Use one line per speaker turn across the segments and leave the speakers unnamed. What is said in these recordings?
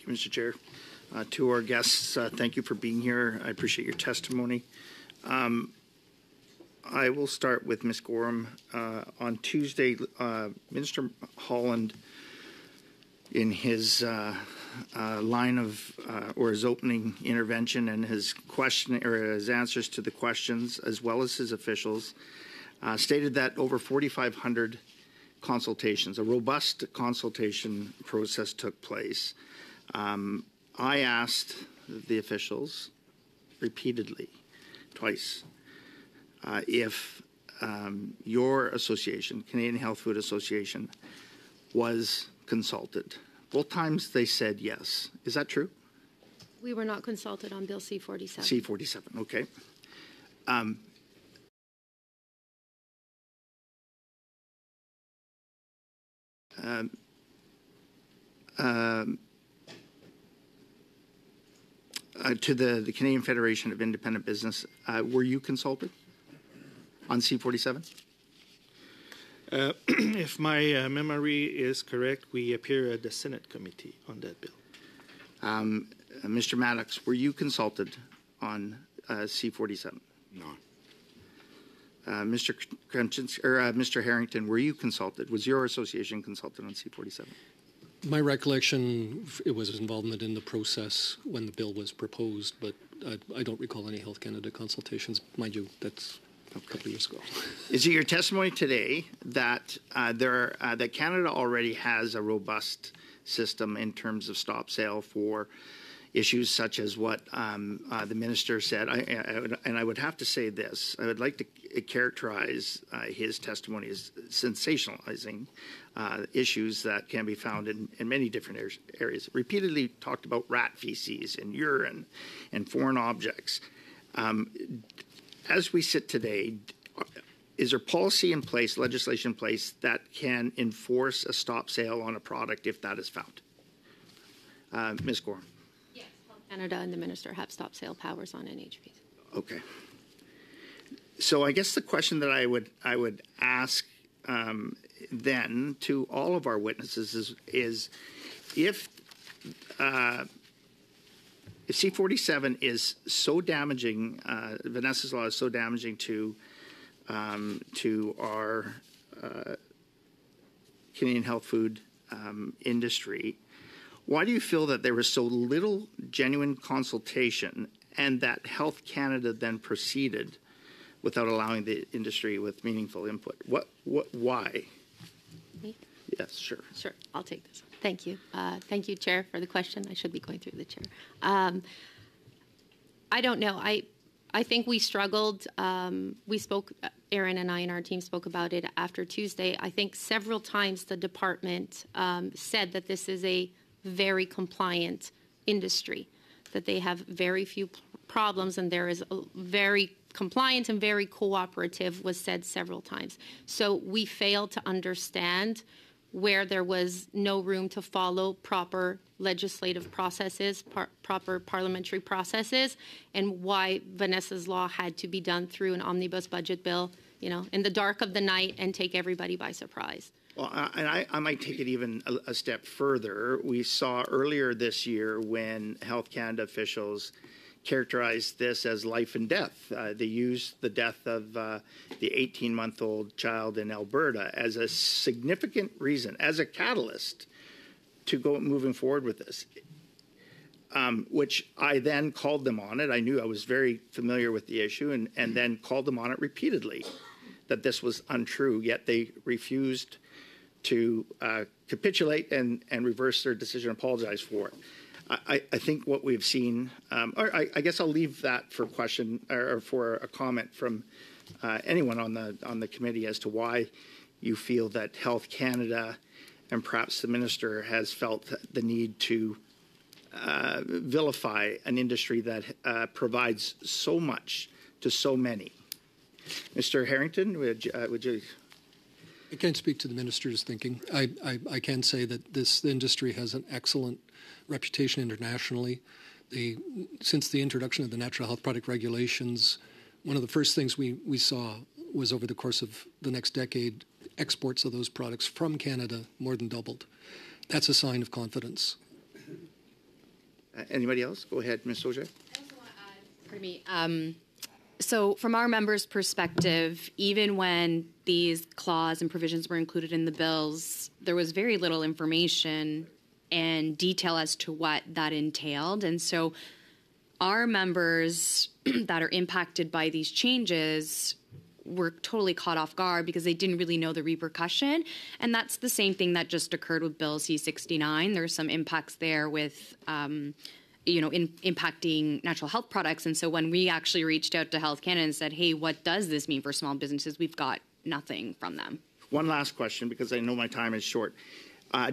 you, Mr. Chair. To our guests, thank you for being here. I appreciate your testimony. I will start with Ms. Gorham. On Tuesday, Minister Holland, in his line of, or his opening intervention and his question, or his answers to the questions, as well as his officials, stated that over 4,500 consultations, a robust consultation process took place. I asked the officials repeatedly, twice, if your association, Canadian Health Food Association, was consulted. Both times they said yes. Is that true?
We were not consulted on Bill C-47.
C-47, okay. To the Canadian Federation of Independent Business, were you consulted on C-47?
If my memory is correct, we appear at the Senate committee on that bill.
Mr. Maddox, were you consulted on C-47?
No.
Mr. Harrington, were you consulted? Was your association consulted on C-47?
My recollection, it was involvement in the process when the bill was proposed, but I don't recall any Health Canada consultations. Mind you, that's a couple of years ago.
Is it your testimony today that that Canada already has a robust system in terms of stop sale for issues such as what the minister said? And I would have to say this. I would like to characterize his testimony as sensationalizing issues that can be found in many different areas. Repeatedly talked about rat feces and urine and foreign objects. As we sit today, is there policy in place, legislation in place, that can enforce a stop sale on a product if that is found? Ms. Gorham.
Yes, Canada and the minister have stop sale powers on NHPs.
Okay. So I guess the question that I would ask then to all of our witnesses is if C-47 is so damaging, Vanessa's law is so damaging to our Canadian health food industry, why do you feel that there was so little genuine consultation and that Health Canada then proceeded without allowing the industry with meaningful input? Why?
Me?
Yes, sure.
Sure, I'll take this one. Thank you. Thank you, Chair, for the question. I should be going through the Chair. I don't know. I think we struggled. We spoke, Aaron and I and our team spoke about it after Tuesday. I think several times the department said that this is a very compliant industry, that they have very few problems, and there is a very compliant and very cooperative was said several times. So we failed to understand where there was no room to follow proper legislative processes, proper parliamentary processes, and why Vanessa's law had to be done through an omnibus budget bill, you know, in the dark of the night and take everybody by surprise.
Well, and I might take it even a step further. We saw earlier this year when Health Canada officials characterized this as life and death. They used the death of the 18-month-old child in Alberta as a significant reason, as a catalyst to go moving forward with this, which I then called them on it. I knew I was very familiar with the issue and then called them on it repeatedly that this was untrue, yet they refused to capitulate and reverse their decision and apologize for it. I think what we've seen, or I guess I'll leave that for question or for a comment from anyone on the committee as to why you feel that Health Canada and perhaps the minister has felt the need to vilify an industry that provides so much to so many. Mr. Harrington, would you?
I can't speak to the minister's thinking. I can say that this industry has an excellent reputation internationally. Since the introduction of the natural health product regulations, one of the first things we saw was over the course of the next decade, exports of those products from Canada more than doubled. That's a sign of confidence.
Anybody else? Go ahead, Ms. Auger.
Pardon me. So from our members' perspective, even when these clause and provisions were included in the bills, there was very little information and detail as to what that entailed. And so our members that are impacted by these changes were totally caught off guard because they didn't really know the repercussion. And that's the same thing that just occurred with Bill C-69. There's some impacts there with impacting natural health products. And so when we actually reached out to Health Canada and said, hey, what does this mean for small businesses? We've got nothing from them.
One last question, because I know my time is short.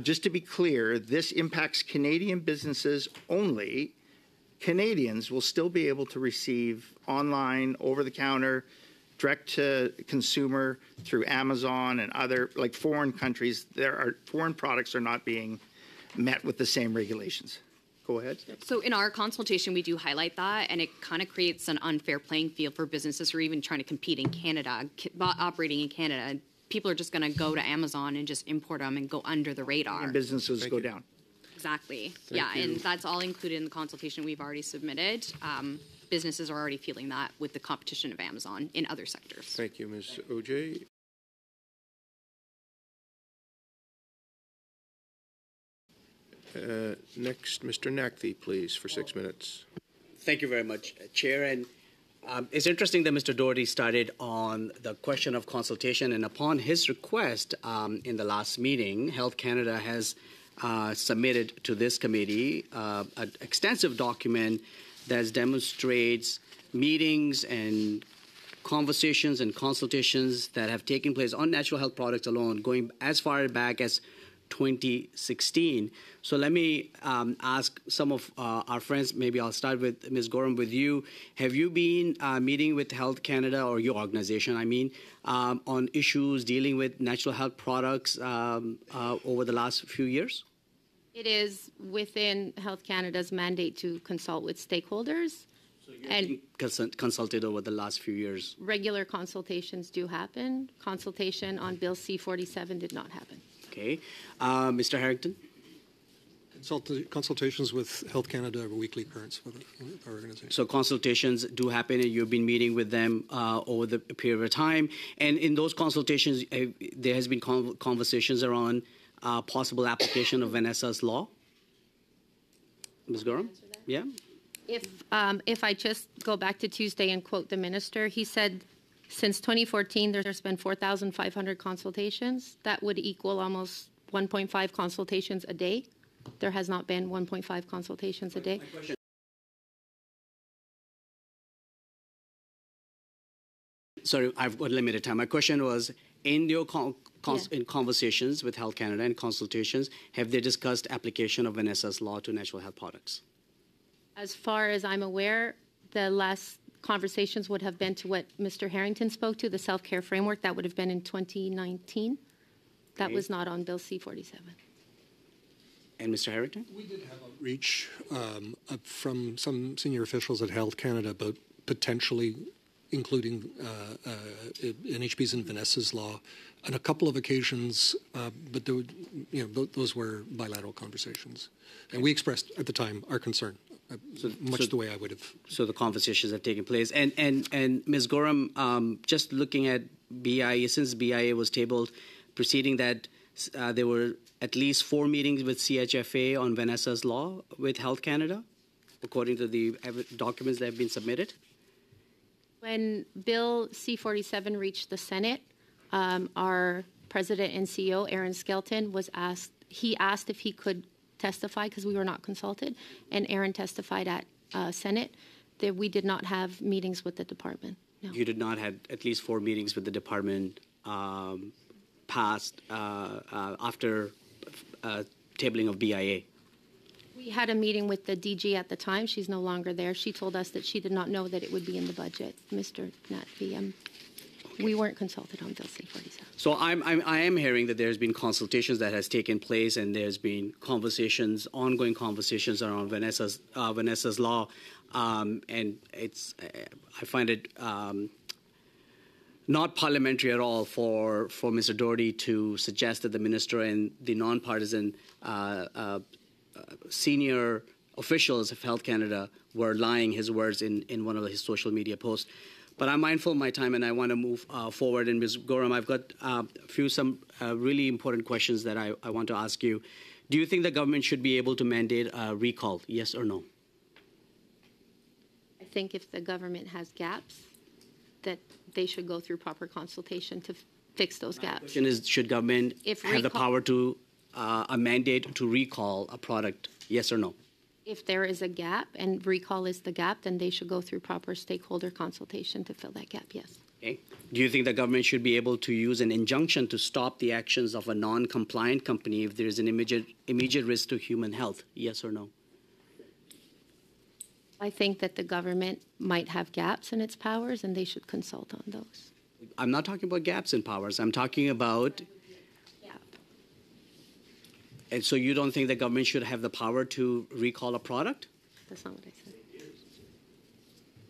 Just to be clear, this impacts Canadian businesses only. Canadians will still be able to receive online, over-the-counter, direct-to-consumer through Amazon and other, like foreign countries. Foreign products are not being met with the same regulations. Go ahead.
So in our consultation, we do highlight that, and it kind of creates an unfair playing field for businesses who are even trying to compete in Canada, operating in Canada. People are just going to go to Amazon and just import them and go under the radar.
And businesses go down.
Exactly. And that's all included in the consultation we've already submitted. Businesses are already feeling that with the competition of Amazon in other sectors.
Thank you, Ms. Auger. Next, Mr. Nakthi, please, for 6 minutes.
Thank you very much, Chair. And it's interesting that Mr. Doherty started on the question of consultation, and upon his request in the last meeting, Health Canada has submitted to this committee an extensive document that demonstrates meetings and conversations and consultations that have taken place on natural health products alone, going as far back as 2016. So let me ask some of our friends, maybe I'll start with Ms. Gorham, with you. Have you been meeting with Health Canada, or your organization, I mean, on issues dealing with natural health products over the last few years?
It is within Health Canada's mandate to consult with stakeholders.
So you've consulted over the last few years?
Regular consultations do happen. Consultation on Bill C-47 did not happen.
Okay. Mr. Harrington?
Consultations with Health Canada are a weekly occurrence with our organization.
So consultations do happen, and you've been meeting with them over the period of time. And in those consultations, there has been conversations around possible application of Vanessa's law. Ms. Gorham? Yeah.
If I just go back to Tuesday and quote the minister, he said, since 2014, there's been 4,500 consultations. That would equal almost 1.5 consultations a day. There has not been 1.5 consultations a day.
Sorry, I've got limited time. My question was, in your in conversations with Health Canada and consultations, have they discussed application of Vanessa's law to natural health products?
As far as I'm aware, the last conversations would have been to what Mr. Harrington spoke to, the self-care framework. That would have been in 2019. That was not on Bill C-47.
And Mr. Harrington?
We did have outreach from some senior officials at Health Canada about potentially including NHP's and Vanessa's law on a couple of occasions, but there would, those were bilateral conversations. And we expressed at the time our concern, much the way I would have.
So the conversations have taken place. And Ms. Gorham, just looking at BIA, since BIA was tabled, preceding that, there were at least 4 meetings with CHFA on Vanessa's law with Health Canada, according to the documents that have been submitted.
When Bill C-47 reached the Senate, our president and CEO, Aaron Skelton, asked if he could testify because we were not consulted, and Aaron testified at Senate that we did not have meetings with the department. No.
You did not have at least 4 meetings with the department passed after tabling of BIA.
We had a meeting with the DG at the time. She's no longer there. She told us that she did not know that it would be in the budget, Mr. Nakthi. We weren't consulted on Bill C-47.
So I am hearing that there's been consultations that has taken place, and there's been conversations, ongoing conversations around Vanessa's law, and I find it not parliamentary at all for Mr. Doherty to suggest that the minister and the nonpartisan senior officials of Health Canada were lying, his words, in one of his social media posts. But I'm mindful of my time, and I want to move forward. And Ms. Gorham, I've got some really important questions that I want to ask you. Do you think the government should be able to mandate a recall, yes or no?
I think if the government has gaps, that they should go through proper consultation to fix those gaps.
The question is, should government have the power to a mandate to recall a product, yes or no?
If there is a gap and recall is the gap, then they should go through proper stakeholder consultation to fill that gap, yes.
Okay. Do you think the government should be able to use an injunction to stop the actions of a non-compliant company if there is an immediate risk to human health, yes or no?
I think that the government might have gaps in its powers and they should consult on those.
I'm not talking about gaps in powers. I'm talking about... And so you don't think the government should have the power to recall a product?
That's not what I said.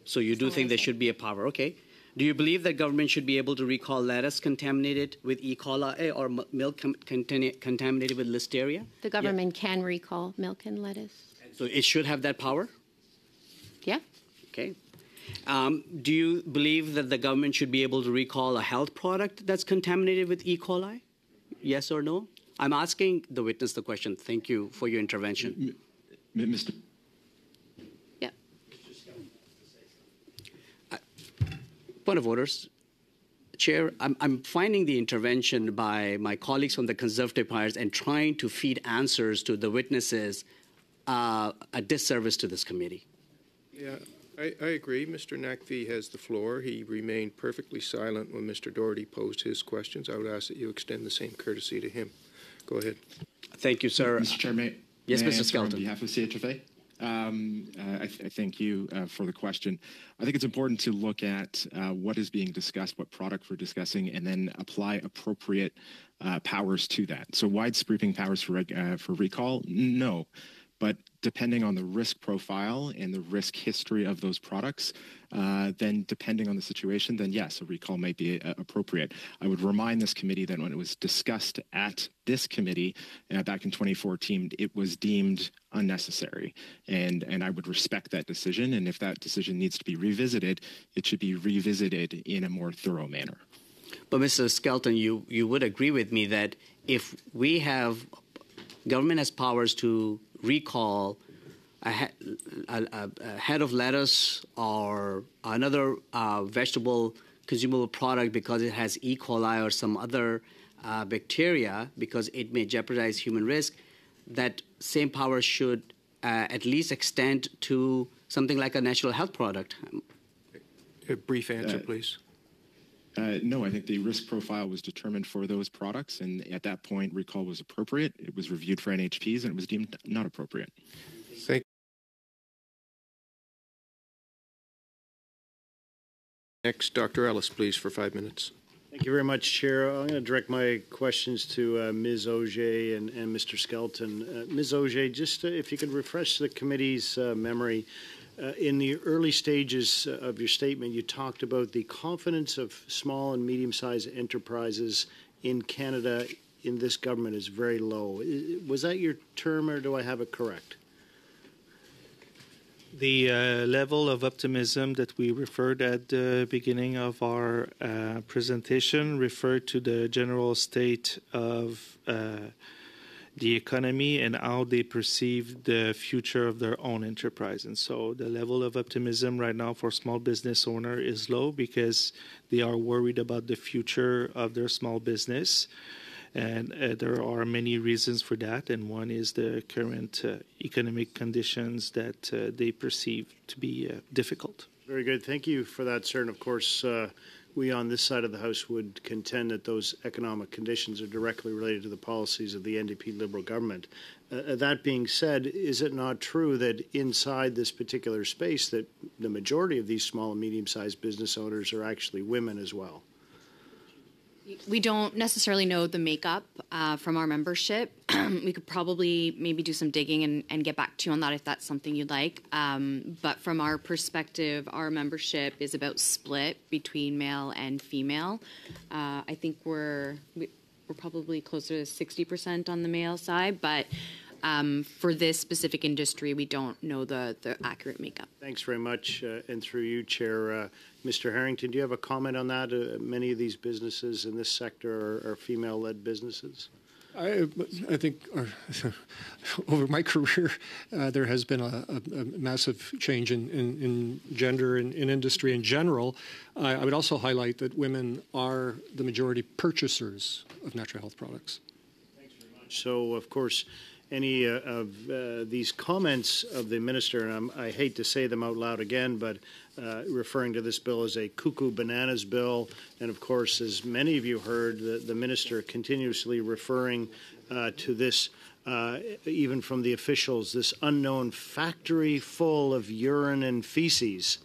So you do think there should be a power, okay. Do you believe that government should be able to recall lettuce contaminated with E. coli or milk contaminated with Listeria?
The government can recall milk and lettuce.
So it should have that power?
Yeah.
Okay. Do you believe that the government should be able to recall a health product that's contaminated with E. coli? Yes or no? I'm asking the witness the question. Thank you for your intervention.
Mr.
Yeah.
Point of orders. Chair, I'm finding the intervention by my colleagues from the Conservative Party and trying to feed answers to the witnesses a disservice to this committee.
Yeah, I agree. Mr. Naqvi has the floor. He remained perfectly silent when Mr. Doherty posed his questions. I would ask that you extend the same courtesy to him. Go ahead.
Thank you, sir.
Mr. Chair,
yes,
may I
Mr.
answer
Skelton.
On behalf of CHFA, I thank you for the question. I think it's important to look at what is being discussed, what product we're discussing, and then apply appropriate powers to that. So wide-sweeping powers for recall? No. But depending on the risk profile and the risk history of those products, then depending on the situation, then yes, a recall might be appropriate. I would remind this committee that when it was discussed at this committee back in 2014, it was deemed unnecessary. And I would respect that decision. And if that decision needs to be revisited, it should be revisited in a more thorough manner.
But Mr. Skelton, you would agree with me that if we have government has powers to recall a head of lettuce or another vegetable consumable product because it has E. coli or some other bacteria because it may jeopardize human risk, that same power should at least extend to something like a natural health product.
A brief answer, please.
No, I think the risk profile was determined for those products, and at that point, recall was appropriate. It was reviewed for NHPs, and it was deemed not appropriate.
Thank you. Next, Dr. Ellis, please, for 5 minutes.
Thank you very much, Chair. I'm going to direct my questions to Ms. Auger and Mr. Skelton. Ms. Auger, just if you could refresh the committee's memory. In the early stages of your statement, you talked about the confidence of small and medium-sized enterprises in Canada in this government is very low. Was that your term, or do I have it correct?
The level of optimism that we referred at the beginning of our presentation referred to the general state of the economy and how they perceive the future of their own enterprise. And so the level of optimism right now for small business owner is low because they are worried about the future of their small business. And there are many reasons for that. And one is the current economic conditions that they perceive to be difficult.
Very good. Thank you for that, sir. And of course, we on this side of the House would contend that those economic conditions are directly related to the policies of the NDP Liberal government. That being said, is it not true that inside this particular space that the majority of these small and medium-sized business owners are actually women as well?
We don't necessarily know the makeup from our membership. We could probably maybe do some digging and get back to you on that if that's something you'd like. But from our perspective, our membership is about split between male and female. I think we're probably closer to 60% on the male side, but For this specific industry, we don't know the accurate makeup.
Thanks very much. And through you, Chair, Mr. Harrington, do you have a comment on that? Many of these businesses in this sector are female-led businesses.
I think over my career, there has been a massive change in gender in industry in general. I would also highlight that women are the majority purchasers of natural health products.
Thanks very much. So, of course, any of these comments of the minister, and I hate to say them out loud again, but referring to this bill as a cuckoo bananas bill, and of course, as many of you heard, the minister continuously referring to this, even from the officials, this unknown factory full of urine and feces.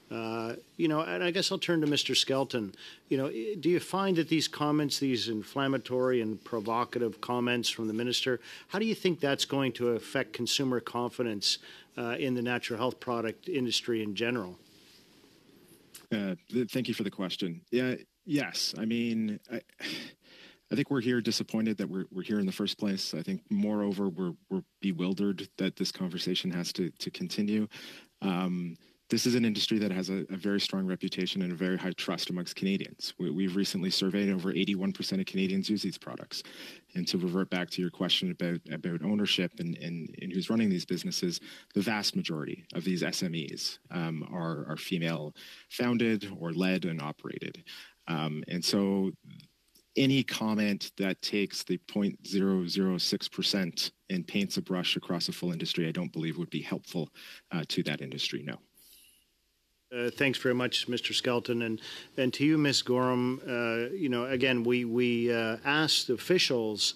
And I guess I'll turn to Mr. Skelton. Do you find that these comments, these inflammatory and provocative comments from the minister, how do you think that's going to affect consumer confidence in the natural health product industry in general?
Thank you for the question. Yes. I mean, I think we're here disappointed that we're here in the first place. I think, moreover, we're bewildered that this conversation has to continue. This is an industry that has a very strong reputation and a very high trust amongst Canadians. We've recently surveyed over 81% of Canadians use these products. And to revert back to your question about ownership and who's running these businesses, the vast majority of these SMEs are female-founded or led and operated. And so any comment that takes the 0.006% and paints a brush across a full industry, I don't believe would be helpful to that industry, no.
Thanks very much, Mr. Skelton, and to you, Ms. Gorham. Again, we asked officials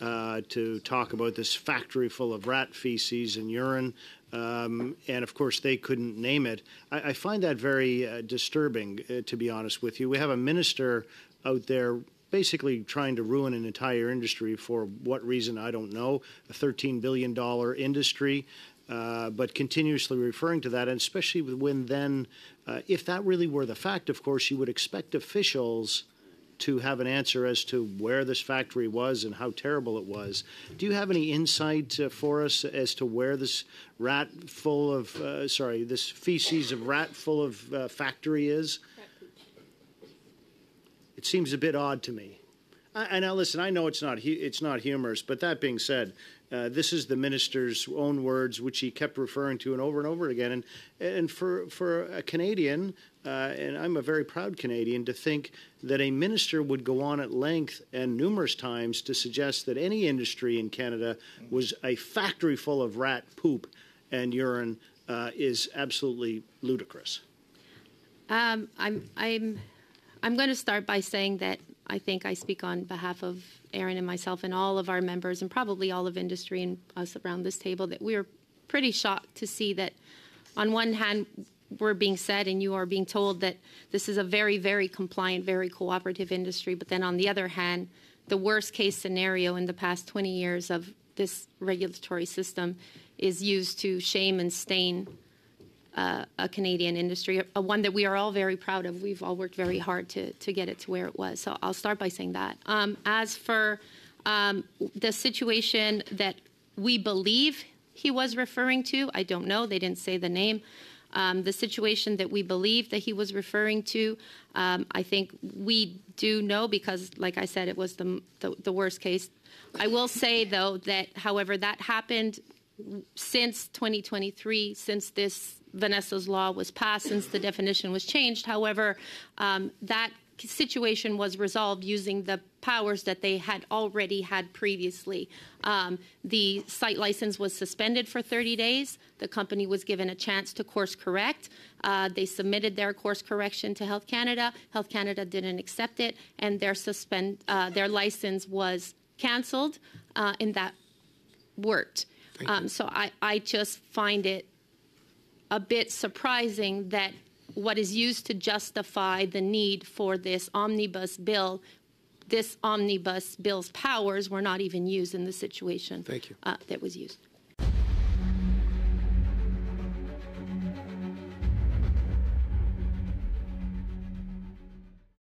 to talk about this factory full of rat feces and urine, and of course they couldn't name it. I find that very disturbing, to be honest with you. We have a minister out there basically trying to ruin an entire industry for what reason, I don't know, a $13 billion industry. But continuously referring to that, and especially when then, if that really were the fact, of course, you would expect officials to have an answer as to where this factory was and how terrible it was. Do you have any insight for us as to where this this feces of rat full of factory is? It seems a bit odd to me. Now, listen, I know it's not humorous, but that being said, this is the minister's own words, which he kept referring to and over again. And for a Canadian, and I'm a very proud Canadian, to think that a minister would go on at length and numerous times to suggest that any industry in Canada was a factory full of rat poop and urine is absolutely ludicrous.
I'm going to start by saying that I think I speak on behalf of Aaron and myself and all of our members and probably all of industry and us around this table that we are pretty shocked to see that on one hand we're being said and you are being told that this is a very, very compliant, very cooperative industry, but then on the other hand, the worst case scenario in the past 20 years of this regulatory system is used to shame and stain a Canadian industry, one that we are all very proud of. We've all worked very hard to get it to where it was. So I'll start by saying that. As for the situation that we believe he was referring to, I don't know. They didn't say the name. The situation that we believe that he was referring to, I think we do know because, like I said, it was the worst case. I will say, though, that, however, that happened since 2023, since this Vanessa's law was passed, since the definition was changed. However, that situation was resolved using the powers that they had already had previously. The site license was suspended for 30 days. The company was given a chance to course correct. They submitted their course correction to Health Canada. Health Canada didn't accept it, and their license was canceled, and that worked. So I just find it a bit surprising that what is used to justify the need for this omnibus bill's powers were not even used in the situation that was used.